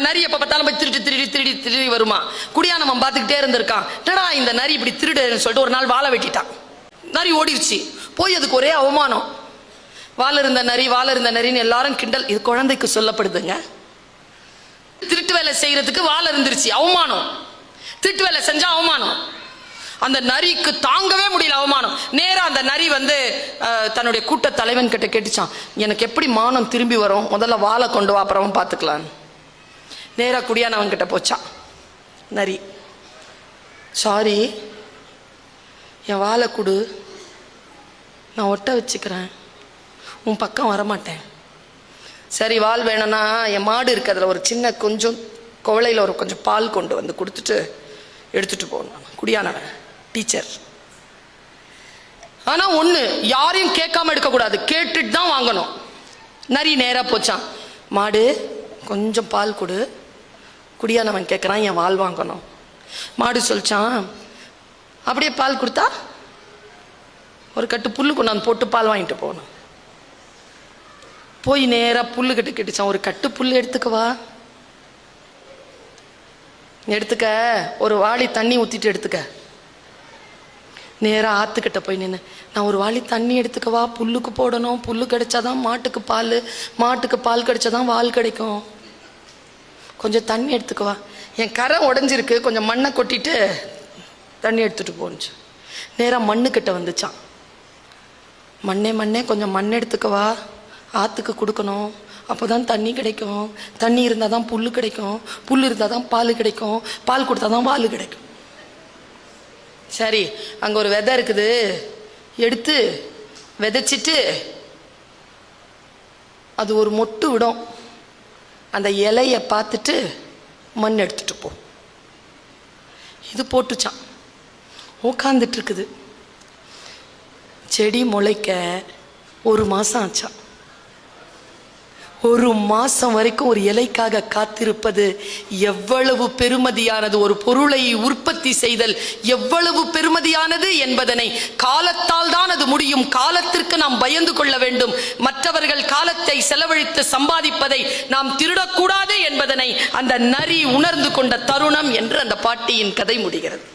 நரி எப்ப பார்த்தாலும் போய் திருடி திருடி திருடி திருடி வருமா. குடியானவன் பார்த்துக்கிட்டே இருந்திருக்கான். இந்த நரி இப்படி திருடுன்னு சொல்லிட்டு ஒரு நாள் வாழை வெட்டிட்டான். நரி ஓடிடுச்சு. போய் அதுக்கு ஒரே அவமானம். வாழ இருந்த நரின்னு எல்லாரும் கிண்டல். இது குழந்தைக்கு சொல்லப்படுதுங்க. திருட்டு வேலை செய்யறதுக்கு வாழை இருந்துருச்சு, அவமானம். திருட்டு வேலை செஞ்சா அவமானம். அந்த நரிக்கு தாங்கவே முடியல அவமானம். நேரா அந்த நரி தன்னுடைய கூட்ட தலைவன் கிட்ட கேட்டுச்சான், எனக்கு எப்படி மானம் திரும்பி வரும், முதல்ல வாழை கொண்டு வா, அப்புறம் பார்த்துக்கலாம். நேரா குடியானவன் கிட்ட போச்சான் நரி. சாரி, என் வாழை கொடு, நான் ஒட்ட வச்சுக்கிறேன், உன் பக்கம் வரமாட்டேன். சரி, வால் வேணும்னா என் மாடு இருக்கு, அதில் ஒரு சின்ன கொஞ்சம் குவளையில் ஒரு கொஞ்சம் பால் கொண்டு வந்து கொடுத்துட்டு எடுத்துட்டு போகணும். குடியானவன் டீச்சர். ஆனா ஒண்ணு, யாரையும் கேட்காம எடுக்கக்கூடாது, கேட்டுட்டு தான் வாங்கணும். நரி நேரா போச்சான், மாடு கொஞ்சம் பால் கொடு. குடியானவன் கேட்குறான், என் வால் வாங்கணும். மாடு சொல்லிச்சான், அப்படியே பால் கொடுத்தா ஒரு கட்டு புல்லு கொண்டாந்து போட்டு பால் வாங்கிட்டு போகணும். போய் நேரா புல்லு கட்டு கேட்டுச்சான், ஒரு கட்டு புல்லு எடுத்துக்கவா, எடுத்துக்க, ஒரு வாளி தண்ணி ஊத்திட்டு எடுத்துக்க. நேரா ஆத்துக்கிட்ட போய் நின்று, நான் ஒரு வாளி தண்ணி எடுத்துக்கவா, புல்லுக்கு போடணும், புல்லு கிடைச்சாதான் மாட்டுக்கு பால், மாட்டுக்கு பால் கிடைச்சாதான் வால் கிடைக்கும், கொஞ்சம் தண்ணி எடுத்துக்கவா. என் கரை உடஞ்சிருக்கு, கொஞ்சம் மண்ணை கொட்டிட்டு தண்ணி எடுத்துட்டு போனுச்சு. நேரா மண்ணுக்கிட்ட வந்துச்சான், மண்ணே கொஞ்சம் மண் எடுத்துக்கவா, ஆற்றுக்கு கொடுக்கணும், அப்போதான் தண்ணி கிடைக்கும், தண்ணி இருந்தால் தான் புல் கிடைக்கும், புல் இருந்தால் தான் பால் கிடைக்கும், பால் கொடுத்தா தான் வால் கிடைக்கும். சரி, அங்கே ஒரு விதை இருக்குது, எடுத்து விதைச்சிட்டு அது ஒரு மொட்டு விடும், அந்த இலையை பார்த்துட்டு மண் எடுத்துட்டு போ. இது போட்டுச்சான், உட்காந்துட்டு இருக்குது. செடி முளைக்க 1 மாதம் ஆச்சான். 1 மாசம் வரைக்கும் ஒரு இலைக்காக காத்திருப்பது எவ்வளவு பெருமதியானது, ஒரு பொருளை உற்பத்தி செய்தல் எவ்வளவு பெருமதியானது என்பதனை காலத்தால் தான் அது முடியும். காலத்திற்கு நாம் பயந்து கொள்ள வேண்டும். மற்றவர்கள் காலத்தை செலவழித்து சம்பாதிப்பதை நாம் திருடக்கூடாது என்பதனை அந்த நரி உணர்ந்து கொண்ட தருணம் என்று அந்த பாட்டியின் கதை முடிகிறது.